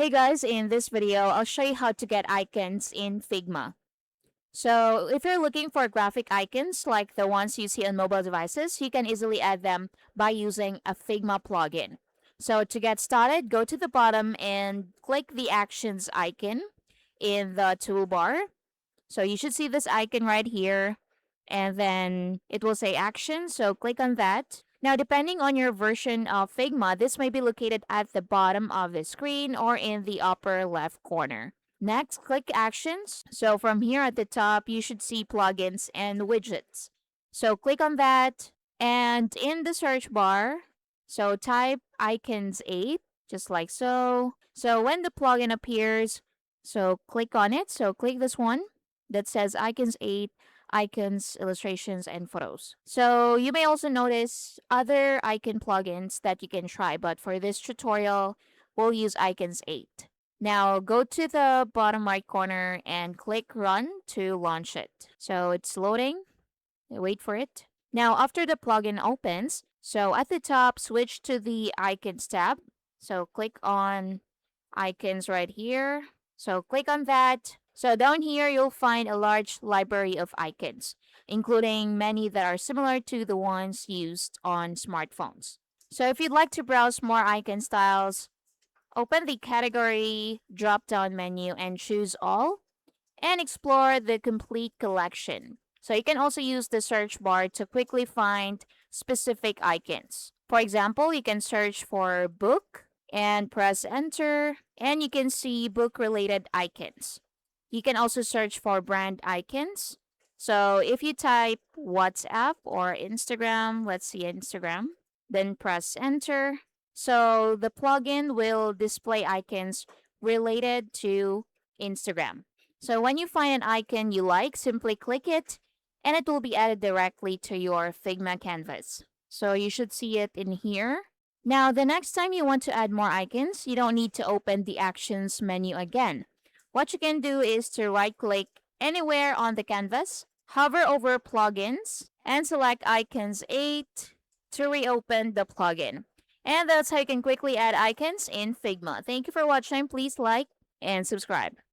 Hey guys, in this video, I'll show you how to get icons in Figma. So if you're looking for graphic icons like the ones you see on mobile devices, you can easily add them by using a Figma plugin. So to get started, go to the bottom and click the Actions icon in the toolbar. So you should see this icon right here, and then it will say Action, so click on that. Now, depending on your version of Figma, this may be located at the bottom of the screen or in the upper left corner. Next, click Actions. So from here at the top, you should see Plugins and Widgets. So click on that, and in the search bar, so type Icons 8, just like so. So when the plugin appears, so click on it. So click this one that says Icons 8, icons, illustrations, and photos. So you may also notice other icon plugins that you can try, but for this tutorial, we'll use Icons 8. Now go to the bottom right corner and click Run to launch it. So it's loading. Wait for it. Now after the plugin opens, so at the top, switch to the Icons tab. So click on Icons right here. So click on that. So down here, you'll find a large library of icons, including many that are similar to the ones used on smartphones. So if you'd like to browse more icon styles, open the category drop-down menu and choose all and explore the complete collection. So you can also use the search bar to quickly find specific icons. For example, you can search for book and press enter, and you can see book related icons. You can also search for brand icons. So if you type WhatsApp or Instagram, let's see Instagram, then press enter. So the plugin will display icons related to Instagram. So when you find an icon you like, simply click it and it will be added directly to your Figma canvas. So you should see it in here. Now, the next time you want to add more icons, you don't need to open the Actions menu again. What you can do is to right-click anywhere on the canvas, hover over Plugins, and select Icons 8 to reopen the plugin. And that's how you can quickly add icons in Figma. Thank you for watching. Please like and subscribe.